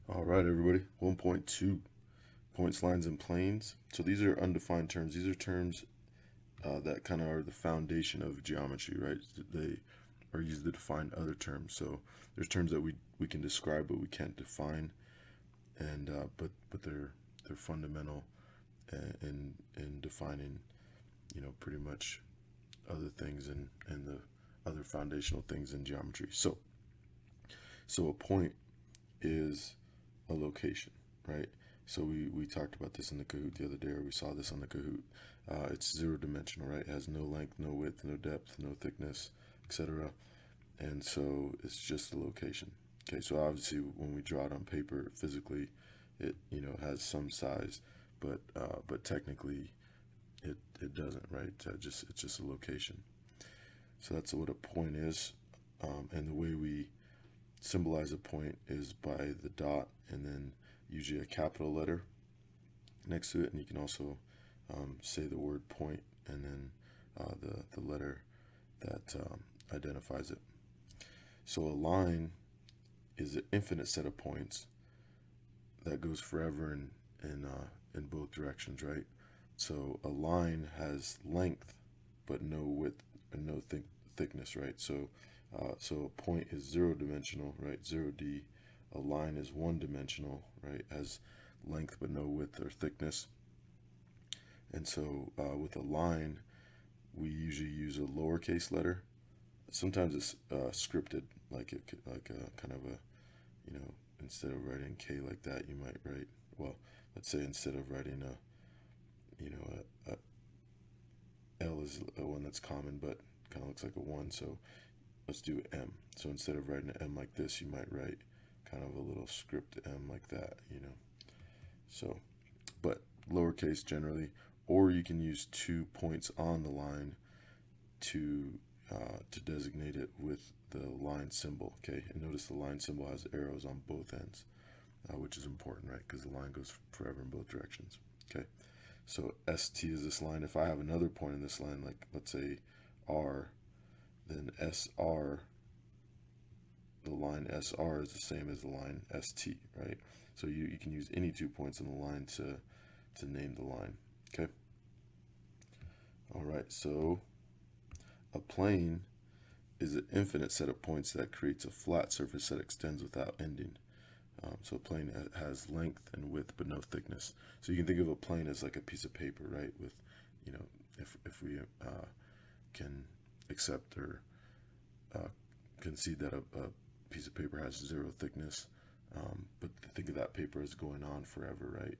All right, everybody. 1.2 points, lines, and planes. So these are undefined terms. These are terms that kind of are the foundation of geometry, right? They are used to define other terms. So there's terms that we can describe but we can't define, and but they're fundamental in defining pretty much other things and the other foundational things in geometry. So a point is a location, right? So we talked about this in the Kahoot the other day, or we saw this on the Kahoot. It's zero dimensional, right? It has no length, no width, no depth, no thickness, etc. And so it's just a location. Okay, so obviously when we draw it on paper physically, it has some size, but technically it doesn't, right? It's just a location. So that's what a point is, and the way we symbolize a point is by the dot and then usually a capital letter next to it, and you can also say the word point and then the letter that identifies it. So a line is an infinite set of points that goes forever in both directions, right? So a line has length but no width and no thickness, right? So a point is zero dimensional, right? 0D. A line is one dimensional, right? Has length but no width or thickness. And so with a line, we usually use a lowercase letter. Sometimes it's scripted, like a kind of a, instead of writing K like that, you might write, well, let's say instead of writing a L is a one that's common, but kind of looks like a one. So let's do M. So instead of writing an M like this, you might write kind of a little script M like that. So, but lowercase generally, or you can use 2 points on the line to to designate it with the line symbol. Okay, and notice the line symbol has arrows on both ends, which is important, right? Because the line goes forever in both directions. Okay, so ST is this line. If I have another point in this line, like let's say R, then SR, the line SR is the same as the line ST, right? So you can use any 2 points in the line to name the line. Okay. All right. So a plane is an infinite set of points that creates a flat surface that extends without ending. So a plane has length and width but no thickness. So you can think of a plane as like a piece of paper, right? With, you know, if we can accept or uh, concede that a piece of paper has zero thickness, but think of that paper as going on forever, right?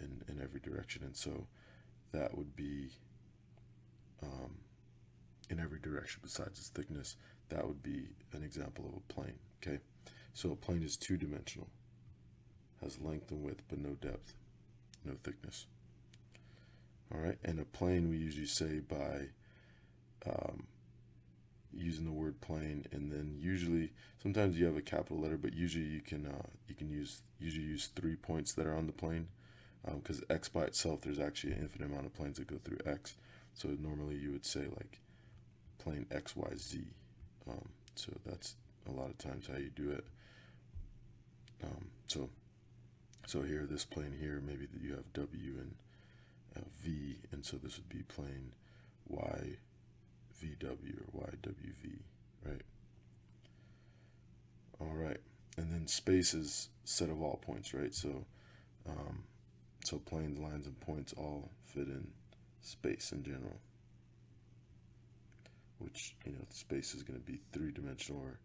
In every direction, and so that would be um, in every direction besides its thickness. That would be an example of a plane. Okay, so a plane is two-dimensional, has length and width but no depth, no thickness. All right, and a plane we usually say by um, using the word plane, and then usually sometimes you have a capital letter, but usually you can use 3 points that are on the plane, because x by itself there's actually an infinite amount of planes that go through x. So normally you would say like plane XYZ. So that's a lot of times how you do it. So here, this plane here, maybe you have W and V, and so this would be plane YVW or YWV, right? All right, and then space is set of all points, right? Um, so planes, lines, and points all fit in space in general, which space is going to be three-dimensional, or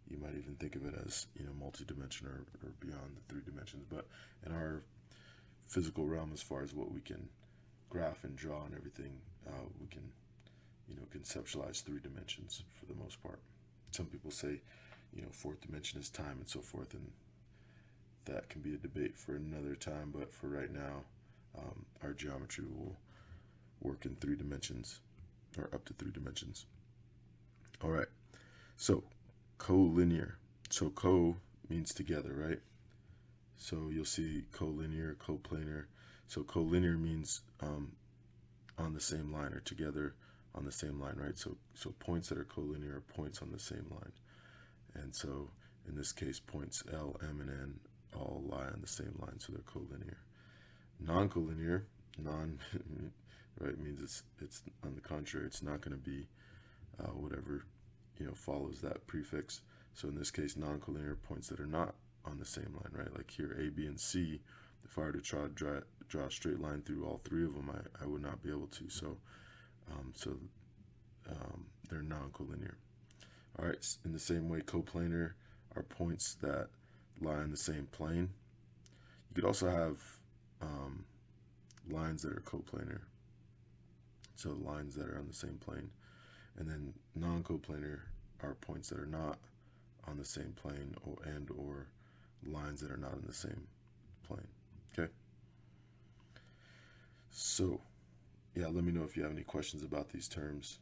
you might even think of it as multi-dimensional or beyond the 3 dimensions. But in our physical realm, as far as what we can graph and draw and everything, we can conceptualize 3 dimensions for the most part. Some people say fourth dimension is time and so forth, and that can be a debate for another time. But for right now, our geometry will work in 3 dimensions or up to 3 dimensions. All right, so collinear. So co means together, right? So you'll see collinear, coplanar. So collinear means on the same line or together on the same line, right? So points that are collinear are points on the same line. And so in this case, points L, M, and N all lie on the same line, so they're collinear. Non-collinear, right, means it's on the contrary, it's not going to be whatever follows that prefix. So in this case, non-collinear, points that are not on the same line, right? Like here, A, B, and C. If I were to draw a straight line through all three of them, I would not be able to. So they're non-collinear. All right. In the same way, coplanar are points that lie on the same plane. You could also have lines that are coplanar, so lines that are on the same plane. And then non-coplanar are points that are not on the same plane or lines that are not on the same plane. Okay. So, yeah, let me know if you have any questions about these terms.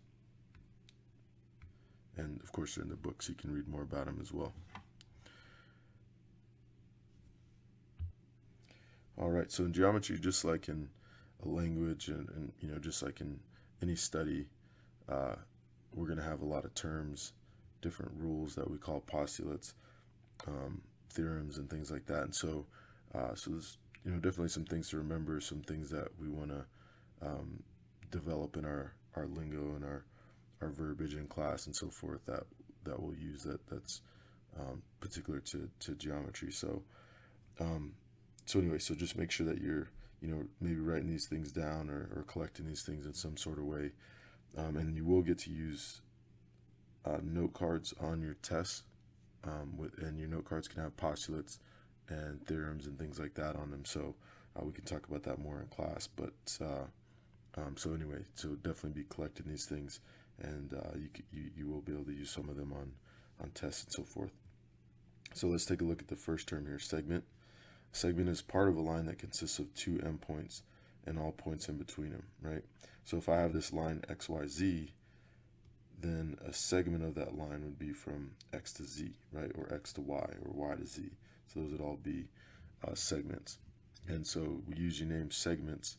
And of course, they're in the book, so you can read more about them as well. All right, so in geometry, just like in a language and just like in any study, we're going to have a lot of terms, different rules that we call postulates, theorems, and things like that. And so there's definitely some things to remember, some things that we want to develop in our lingo and our verbiage in class and so forth that we'll use that's particular to geometry. So anyway, so just make sure that you're maybe writing these things down or collecting these things in some sort of way. And you will get to use note cards on your tests, and your note cards can have postulates and theorems and things like that on them. So we can talk about that more in class. But so anyway, so definitely be collecting these things, and you will be able to use some of them on tests and so forth. So let's take a look at the first term here, segment. Segment is part of a line that consists of two endpoints and all points in between them, right? So if I have this line XYZ, then a segment of that line would be from X to Z, right? Or X to Y, or Y to Z. So those would all be segments. And so we usually name segments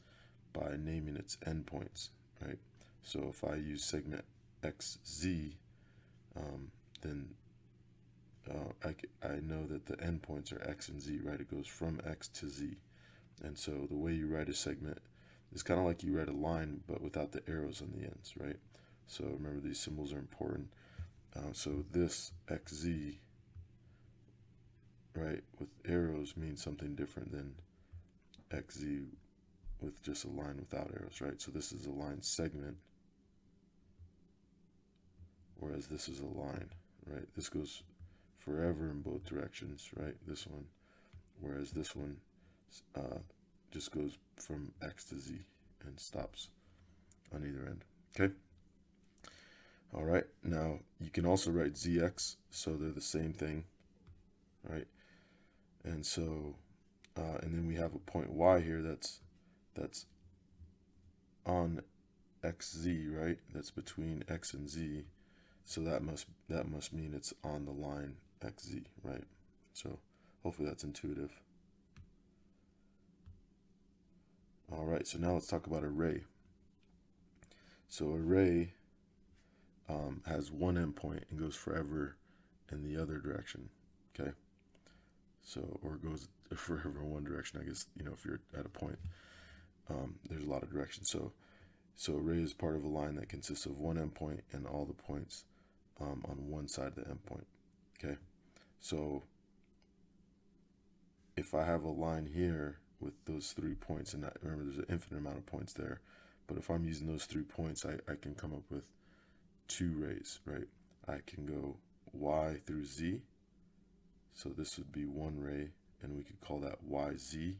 by naming its endpoints, right? So if I use segment XZ, then I know that the endpoints are X and Z, right? It goes from X to Z. And so the way you write a segment is kind of like you write a line, but without the arrows on the ends, right? So remember, these symbols are important. So this XZ, right, with arrows means something different than XZ with just a line without arrows, right? So this is a line segment, whereas this is a line, right? This goes forever in both directions, right? This one, whereas this one just goes from X to Z and stops on either end. Okay. All right. Now you can also write ZX, so they're the same thing, right? And so, and then we have a point Y here that's on XZ, right? That's between X and Z. So that must mean it's on the line XZ, right? So hopefully that's intuitive. All right, so now let's talk about array. So array has one endpoint and goes forever in the other direction, okay? So, or goes forever in one direction, I guess, if you're at a point. There's a lot of directions. So array is part of a line that consists of one endpoint and all the points on one side of the endpoint, okay? So if I have a line here with those 3 points, and remember there's an infinite amount of points there, but if I'm using those 3 points, I can come up with 2 rays, right? I can go Y through Z, so this would be one ray, and we could call that YZ,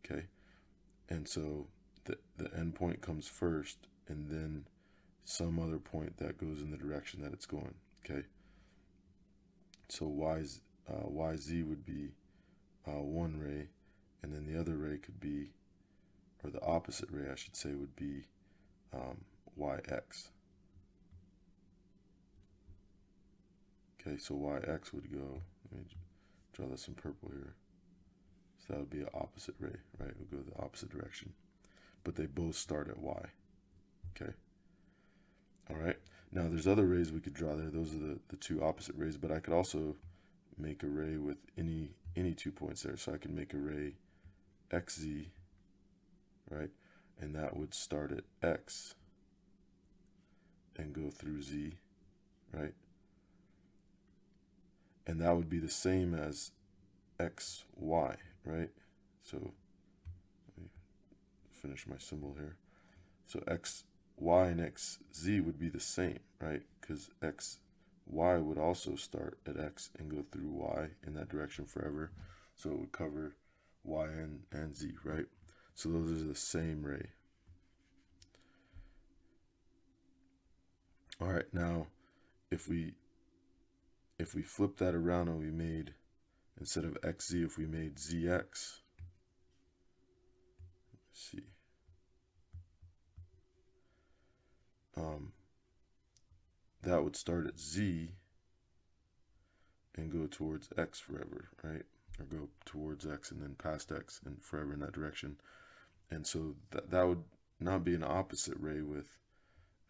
okay? And so the endpoint comes first, and then some other point that goes in the direction that it's going, okay? So YZ would be one ray, and then the other ray could be, or the opposite ray, I should say, would be YX. Okay, so YX would go, let me draw this in purple here. So that would be an opposite ray, right? It would go the opposite direction. But they both start at Y, okay? All right, Now there's other rays we could draw there. Those are the two opposite rays, but I could also make a ray with any 2 points there. So I can make a ray xz, right? And that would start at x and go through z, right? And that would be the same as xy, right? So let me finish my symbol here. So xy and xz would be the same, right? Because xy would also start at x and go through y in that direction forever. So it would cover y and z, right? So those are the same ray. All right, now if we flip that around and we made, instead of xz, if we made zx, let's see, that would start at z and go towards x forever, right? Or go towards x and then past x and forever in that direction. And so that would not be an opposite ray with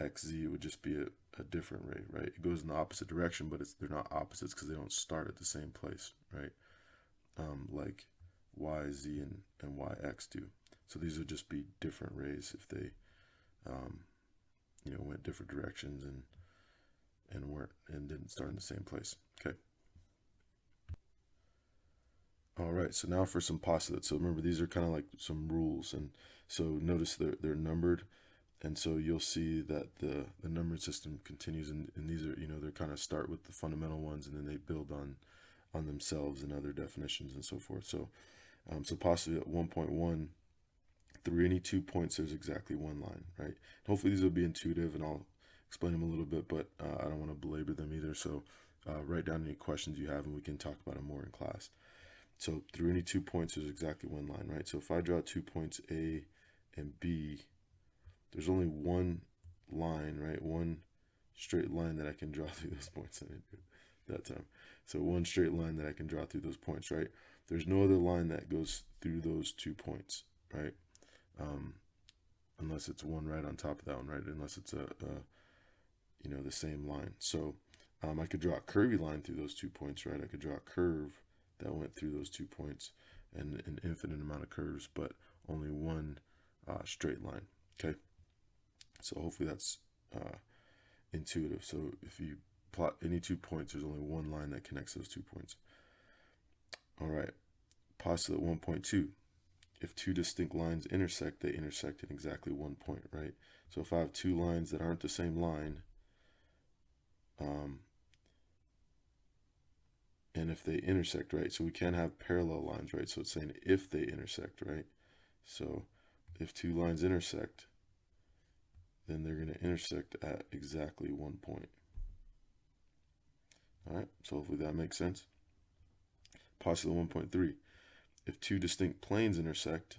xz, it would just be a different ray, right? It goes in the opposite direction, but they're not opposites because they don't start at the same place, right? Like yz and yx do. So these would just be different rays if they, went different directions and didn't start in the same place. Okay. All right, so now for some postulates. So remember, these are kind of like some rules, and so notice they're numbered, and so you'll see that the numbered system continues, and these are, they kind of start with the fundamental ones, and then they build on themselves and other definitions and so forth. So so postulate 1.1, through any 2 points there's exactly one line, right? Hopefully these will be intuitive, and I'll explain them a little bit, but I don't want to belabor them either. So write down any questions you have, and we can talk about them more in class. So through any 2 points, there's exactly one line, right? So if I draw 2 points A and B, there's only one line, right? One straight line that I can draw through those points. I didn't do it that time. So one straight line that I can draw through those points, right? There's no other line that goes through those 2 points, right? Unless it's one right on top of that one, right? Unless it's the same line. So I could draw a curvy line through those 2 points, right? I could draw a curve that went through those 2 points and an infinite amount of curves, but only one straight line. Okay, so hopefully that's intuitive. So if you plot any 2 points, there's only one line that connects those 2 points. All right, postulate 1.2. If 2 distinct lines intersect, they intersect at exactly 1 point, right? So if I have 2 lines that aren't the same line, and if they intersect, right? So we can't have parallel lines, right? So it's saying if they intersect, right? So if 2 lines intersect, then they're going to intersect at exactly 1 point. All right, so hopefully that makes sense. Postulate 1.3. If 2 distinct planes intersect,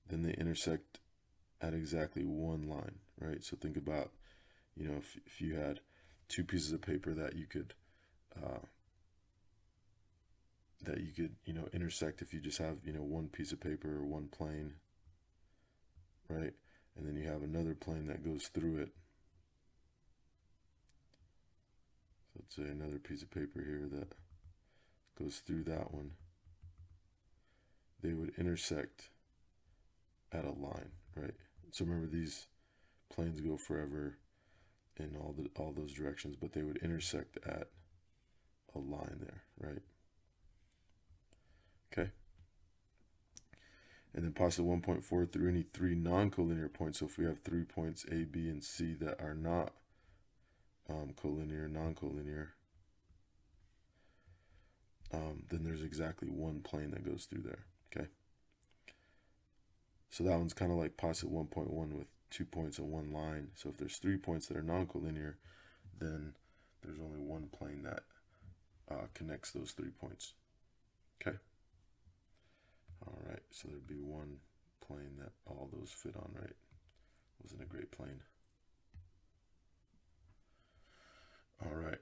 then they intersect at exactly one line, right? So think about, if you had 2 pieces of paper that you could intersect if you just have, one piece of paper or one plane, right? And then you have another plane that goes through it. So let's say another piece of paper here that goes through that one. They would intersect at a line, right? So remember, these planes go forever in all those directions, but they would intersect at a line there, right? Okay. And then postulate 1.4, through any 3 non-collinear points. So if we have 3 points A, B, and C that are not collinear, non-collinear, then there's exactly one plane that goes through there. Okay. So that one's kind of like postulate 1.1 with 2 points and one line. So if there's 3 points that are non-collinear, then there's only one plane that connects those 3 points. Okay. All right, so there'd be one plane that all those fit on, right? Wasn't a great plane. All right.